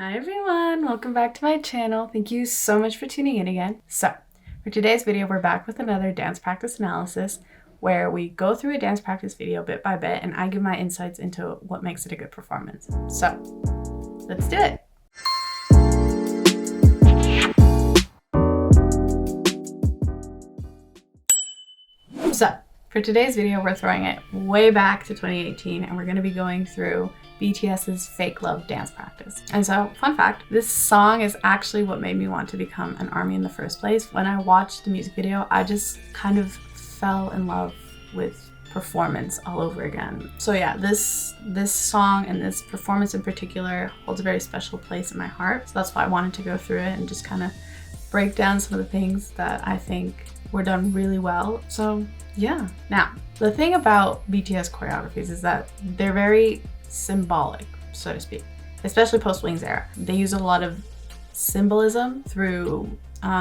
Hi everyone, welcome back to my channel. Thank you so much for tuning in again. So, for today's video, we're back with another dance practice analysis where we go through a dance practice video bit by bit and I give my insights into what makes it a good performance. So, let's do it. So, for today's video, we're throwing it way back to 2018 and we're going to be going through BTS's Fake Love dance practice. And so, fun fact, this song is actually what made me want to become an ARMY in the first place. When I watched the music video, I just kind of fell in love with performance all over again. So yeah, this song and this performance in particular holds a very special place in my heart. So that's why I wanted to go through it and just kind of break down some of the things that I think were done really well. So yeah. Now, the thing about BTS choreographies is that they're very symbolic, so to speak, especially post-Wings era. They use a lot of symbolism through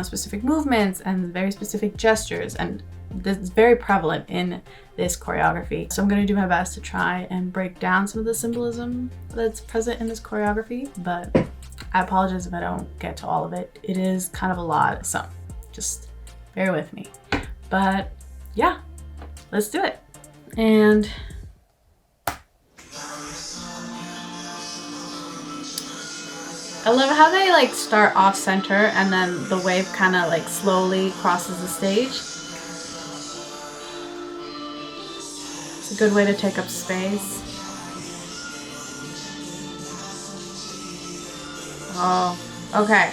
specific movements and very specific gestures, and this is very prevalent in this choreography. So I'm going to do my best to try and break down some of the symbolism that's present in this choreography, but I apologize if I don't get to all of it. It is kind of a lot, so just bear with me. But yeah, let's do it. And I love how they like start off center and then the wave kind of like slowly crosses the stage. It's a good way to take up space. Oh, okay.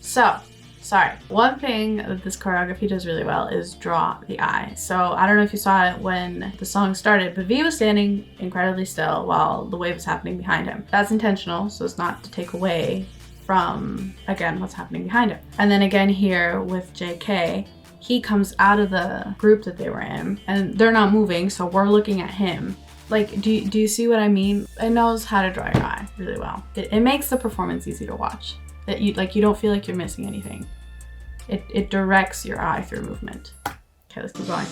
So, sorry. One thing that this choreography does really well is draw the eye. So I don't know if you saw it when the song started, but V was standing incredibly still while the wave was happening behind him. That's intentional, so it's not to take away from, again, what's happening behind him. And then again here with JK, he comes out of the group that they were in and they're not moving, so we're looking at him. Like, do you see what I mean? It knows how to draw your eye really well. It makes the performance easy to watch. That you don't feel like you're missing anything. It directs your eye through movement. Okay, let's keep going.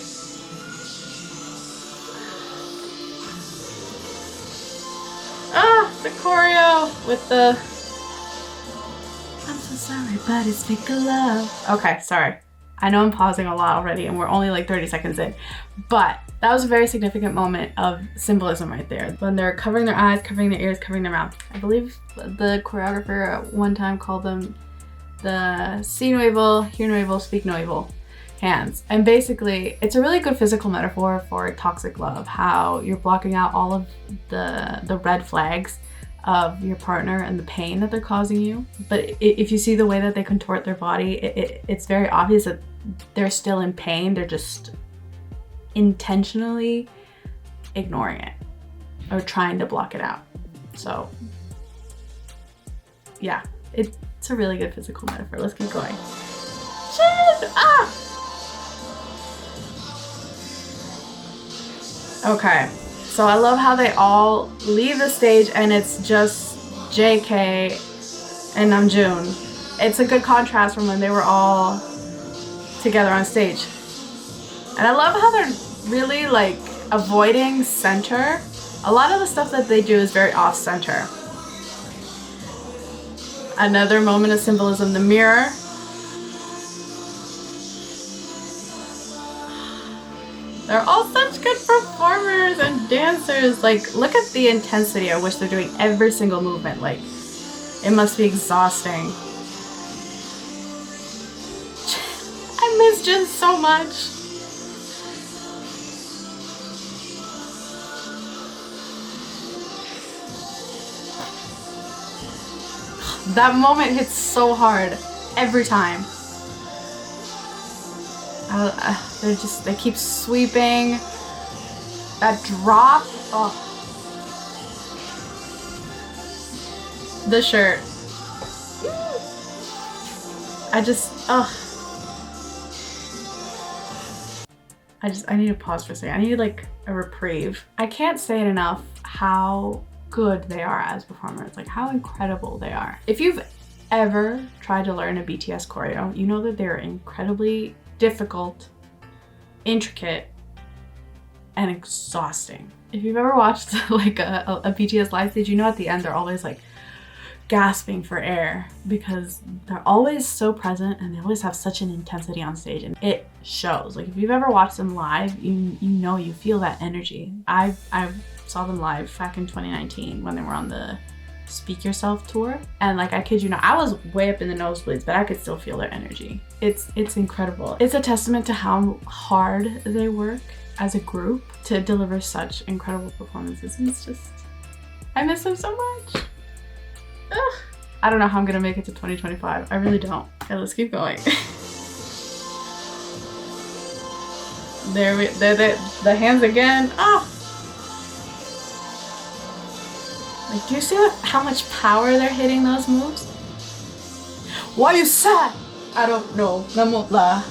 Ah, the choreo with the I'm so sorry, but it's fake love. Okay, sorry. I know I'm pausing a lot already and we're only like 30 seconds in, but that was a very significant moment of symbolism right there. When they're covering their eyes, covering their ears, covering their mouth. I believe the choreographer at one time called them the see no evil, hear no evil, speak no evil hands. And basically, it's a really good physical metaphor for toxic love, how you're blocking out all of the red flags of your partner and the pain that they're causing you. But if you see the way that they contort their body, it's very obvious that they're still in pain. They're just intentionally ignoring it or trying to block it out. So yeah, it's a really good physical metaphor. Let's keep going. Ah! Okay, so I love how they all leave the stage and it's just JK and Namjoon. It's a good contrast from when they were all together on stage. And I love how they're really like avoiding center. A lot of the stuff that they do is very off center. Another moment of symbolism, the mirror. They're all such good performers and dancers. Like, look at the intensity at which they're doing every single movement. Like, it must be exhausting. I miss Jin so much. That moment hits so hard every time. They keep sweeping. That drop. Oh. The shirt. I need to pause for a second. I need like a reprieve. I can't say it enough how good they are as performers, like how incredible they are. If you've ever tried to learn a BTS choreo, you know that they're incredibly difficult, intricate, and exhausting. If you've ever watched like a BTS live stage, you know at the end they're always like gasping for air because they're always so present and they always have such an intensity on stage, and it shows. Like if you've ever watched them live, you feel that energy. I saw them live back in 2019 when they were on the Speak Yourself tour, and like I kid you not, I was way up in the nosebleeds, but I could still feel their energy. It's incredible. It's a testament to how hard they work as a group to deliver such incredible performances, and it's just, I miss them so much. Ugh. I don't know how I'm gonna make it to 2025. I really don't. Okay, let's keep going. The hands again. Oh. Like, do you see how much power they're hitting those moves? Why you sad? I don't know. Namotla.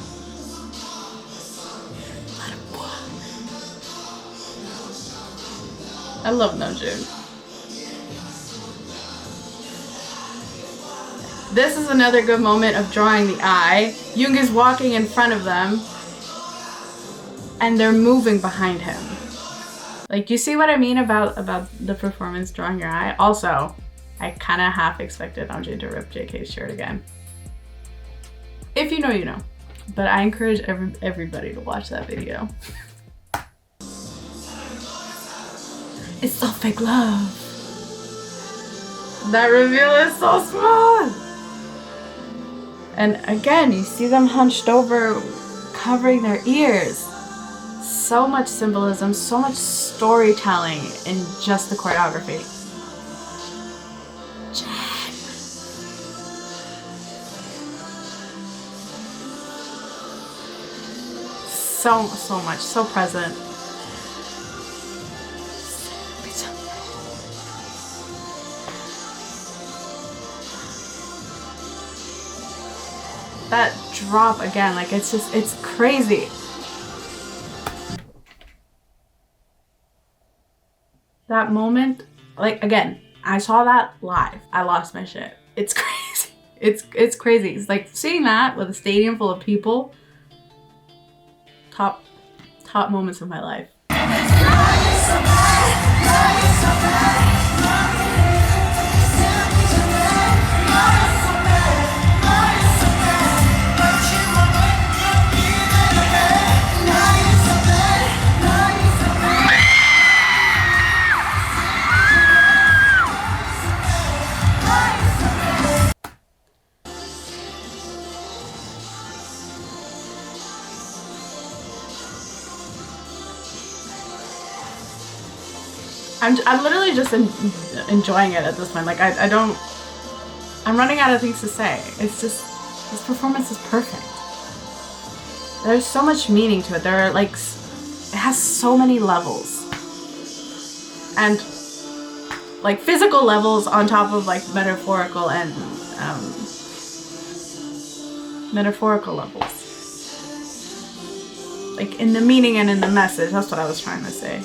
I love Namjoon. This is another good moment of drawing the eye. Young is walking in front of them, and they're moving behind him. Like, you see what I mean about the performance drawing your eye? Also, I kind of half expected Namjoon to rip JK's shirt again. If you know, you know. But I encourage everybody to watch that video. It's so fake love. That reveal is so smooth. And again, you see them hunched over, covering their ears. So much symbolism, so much storytelling in just the choreography. Jen. So much, so present. That drop again, like it's crazy. That moment, like again, I saw that live. I lost my shit. It's crazy. It's crazy. It's like seeing that with a stadium full of people. Top moments of my life. I'm literally just enjoying it at this point. Like I'm running out of things to say. It's just, this performance is perfect. There's so much meaning to it. There are like, it has so many levels. And like physical levels on top of like metaphorical and metaphorical levels. Like in the meaning and in the message, that's what I was trying to say.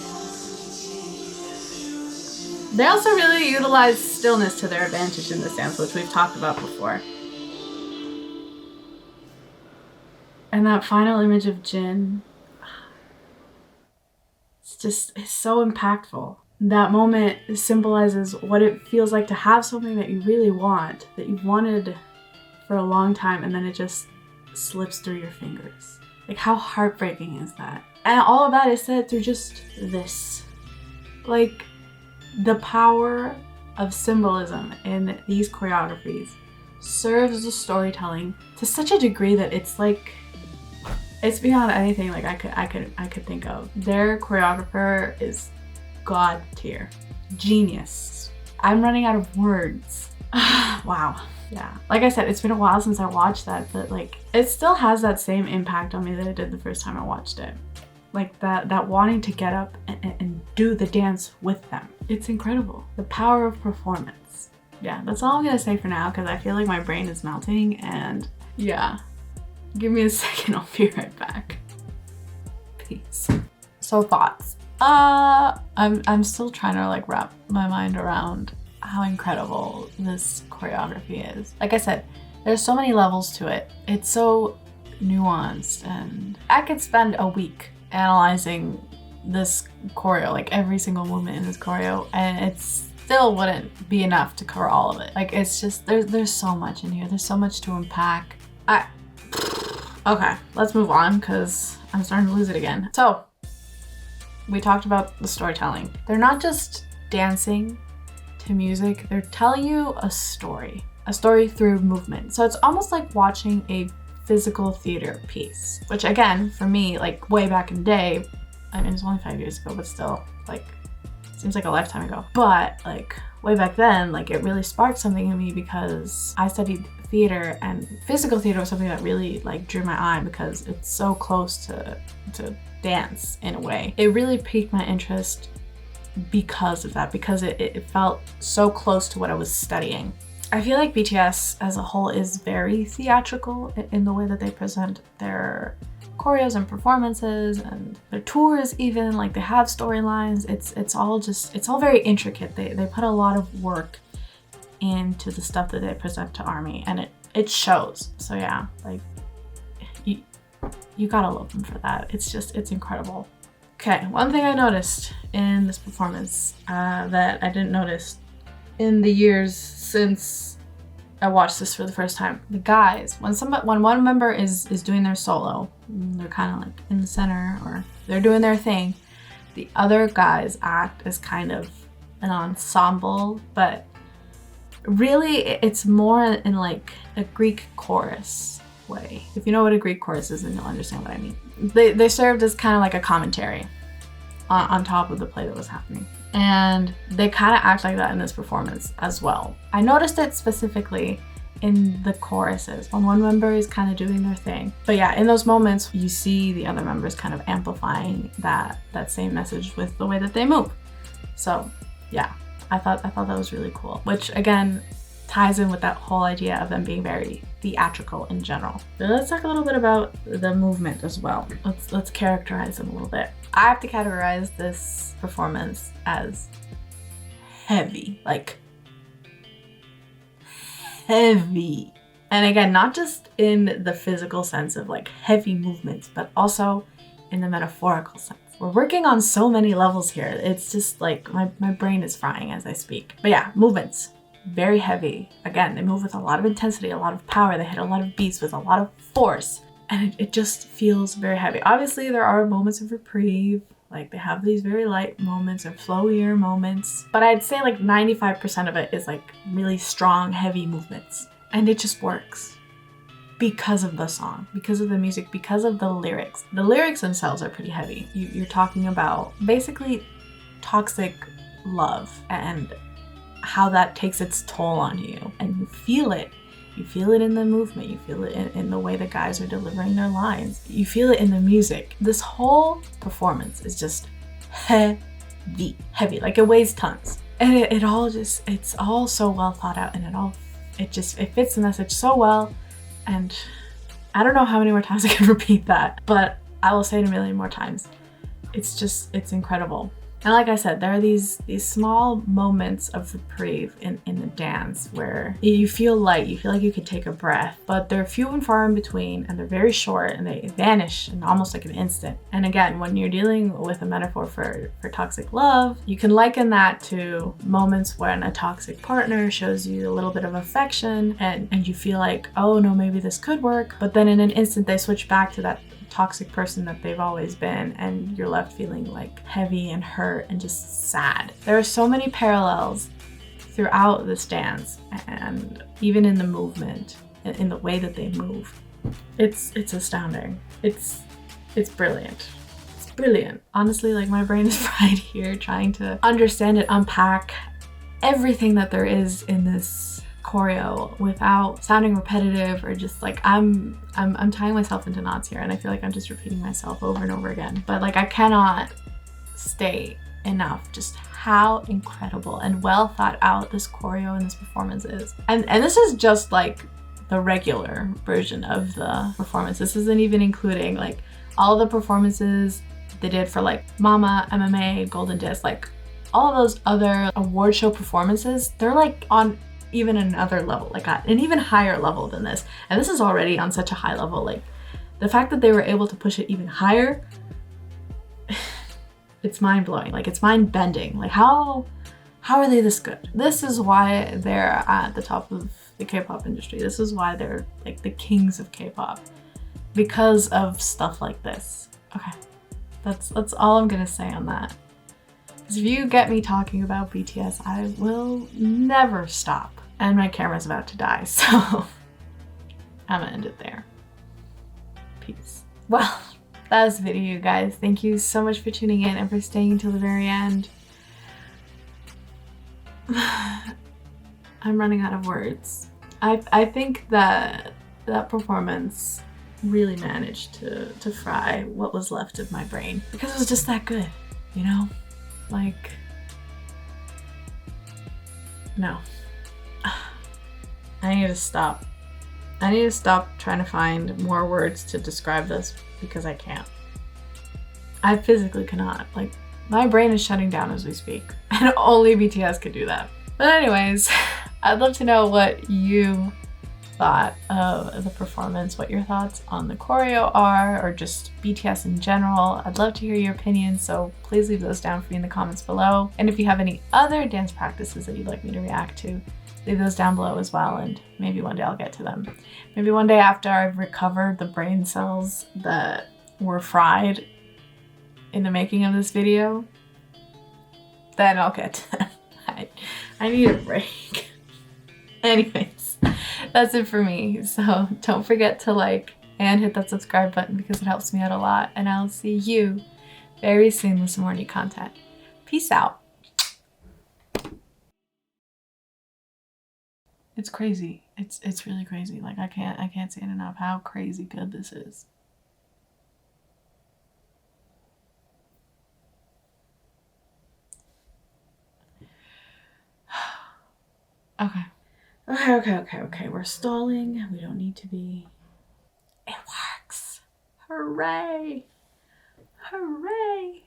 They also really utilize stillness to their advantage in this dance, which we've talked about before. And that final image of Jin, it's so impactful. That moment symbolizes what it feels like to have something that you really want, that you've wanted for a long time, and then it just slips through your fingers. Like, how heartbreaking is that? And all of that is said through just this. Like, the power of symbolism in these choreographies serves the storytelling to such a degree that it's like, it's beyond anything like I could think of. Their choreographer is god tier, genius. I'm running out of words. Wow. Yeah. Like I said, it's been a while since I watched that, but like it still has that same impact on me that it did the first time I watched it. Like that wanting to get up and do the dance with them. It's incredible. The power of performance. Yeah, that's all I'm gonna say for now because I feel like my brain is melting, and yeah. Give me a second, I'll be right back. Peace. So thoughts. I'm still trying to like wrap my mind around how incredible this choreography is. Like I said, there's so many levels to it. It's so nuanced, and I could spend a week analyzing this choreo, like every single movement in this choreo, and it's still wouldn't be enough to cover all of it. Like, it's just, there's so much in here. There's so much to unpack. Okay, let's move on because I'm starting to lose it again. So, we talked about the storytelling. They're not just dancing to music, they're telling you a story through movement. So it's almost like watching a physical theater piece, which again, for me, like way back in the day, I mean, it's only 5 years ago, but still, like, seems like a lifetime ago. But like way back then, like it really sparked something in me because I studied theater, and physical theater was something that really like drew my eye because it's so close to dance in a way. It really piqued my interest because of that, because it felt so close to what I was studying. I feel like BTS as a whole is very theatrical in the way that they present their choreos and performances and their tours even. Like, they have storylines. It's all very intricate. They put a lot of work into the stuff that they present to ARMY, and it shows. So yeah, like you gotta love them for that. It's incredible. Okay, one thing I noticed in this performance that I didn't notice in the years since I watched this for the first time. The guys, when one member is doing their solo, they're kind of like in the center or they're doing their thing, the other guys act as kind of an ensemble, but really it's more in like a Greek chorus way. If you know what a Greek chorus is, then you'll understand what I mean. They served as kind of like a commentary on top of the play that was happening. And they kind of act like that in this performance as well. I noticed it specifically in the choruses when one member is kind of doing their thing. But yeah, in those moments, you see the other members kind of amplifying that same message with the way that they move. So yeah, I thought that was really cool, which again ties in with that whole idea of them being very theatrical in general. So let's talk a little bit about the movement as well. Let's characterize them a little bit. I have to categorize this performance as heavy, like heavy. And again, not just in the physical sense of like heavy movements, but also in the metaphorical sense. We're working on so many levels here. It's just like my brain is frying as I speak. But yeah, movements. Very heavy. Again, they move with a lot of intensity, a lot of power. They hit a lot of beats with a lot of force. And it just feels very heavy. Obviously, there are moments of reprieve. Like, they have these very light moments or flowier moments. But I'd say like 95% of it is like really strong, heavy movements. And it just works. Because of the song, because of the music, because of the lyrics. The lyrics themselves are pretty heavy. You're talking about basically toxic love and how that takes its toll on you, and you feel it. You feel it in the movement, you feel it in the way the guys are delivering their lines, you feel it in the music. This whole performance is just heavy, like it weighs tons. And it's all so well thought out, and it fits the message so well. And I don't know how many more times I can repeat that, but I will say it a million more times. It's incredible. And like I said, there are these small moments of reprieve in the dance where you feel light, you feel like you could take a breath, but they're few and far in between, and they're very short, and they vanish in almost like an instant. And again, when you're dealing with a metaphor for toxic love, you can liken that to moments when a toxic partner shows you a little bit of affection, and you feel like, oh no, maybe this could work, but then in an instant they switch back to that toxic person that they've always been, and you're left feeling like heavy and hurt and just sad. There are so many parallels throughout this dance, and even in the movement, in the way that they move. It's astounding. It's brilliant. It's brilliant. Honestly, like, my brain is fried here trying to understand it, unpack everything that there is in this choreo without sounding repetitive or just like I'm tying myself into knots here, and I feel like I'm just repeating myself over and over again. But like, I cannot state enough just how incredible and well thought out this choreo and this performance is. And this is just like the regular version of the performance. This isn't even including like all the performances they did for like Mama, MMA, Golden Disc, like all of those other award show performances. They're like on even another level, like an even higher level than this. And this is already on such a high level. Like, the fact that they were able to push it even higher, it's mind-blowing. Like, it's mind-bending. Like, how How are they this good? This is why they're at the top of the K-pop industry. This is why they're like the kings of K-pop. Because of stuff like this. Okay, that's all I'm gonna say on that. Because if you get me talking about BTS, I will never stop. And my camera's about to die, so I'm gonna end it there. Peace. Well, that was the video, you guys. Thank you so much for tuning in and for staying until the very end. I'm running out of words. I think that performance really managed to fry what was left of my brain, because it was just that good, you know? Like, no. I need to stop. I need to stop trying to find more words to describe this, because I can't. I physically cannot. Like, my brain is shutting down as we speak, and only BTS could do that. But anyways, I'd love to know what you thought of the performance, what your thoughts on the choreo are, or just BTS in general. I'd love to hear your opinions, so please leave those down for me in the comments below. And if you have any other dance practices that you'd like me to react to, leave those down below as well, and maybe one day I'll get to them. Maybe one day after I've recovered the brain cells that were fried in the making of this video, then I'll get to them. I need a break. Anyways, that's it for me. So don't forget to like and hit that subscribe button, because it helps me out a lot. And I'll see you very soon with some more new content. Peace out. It's crazy. It's really crazy. Like, I can't say it enough how crazy good this is. Okay. We're stalling. We don't need to be. It works. Hooray. Hooray.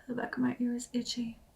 The back of my ear is itchy.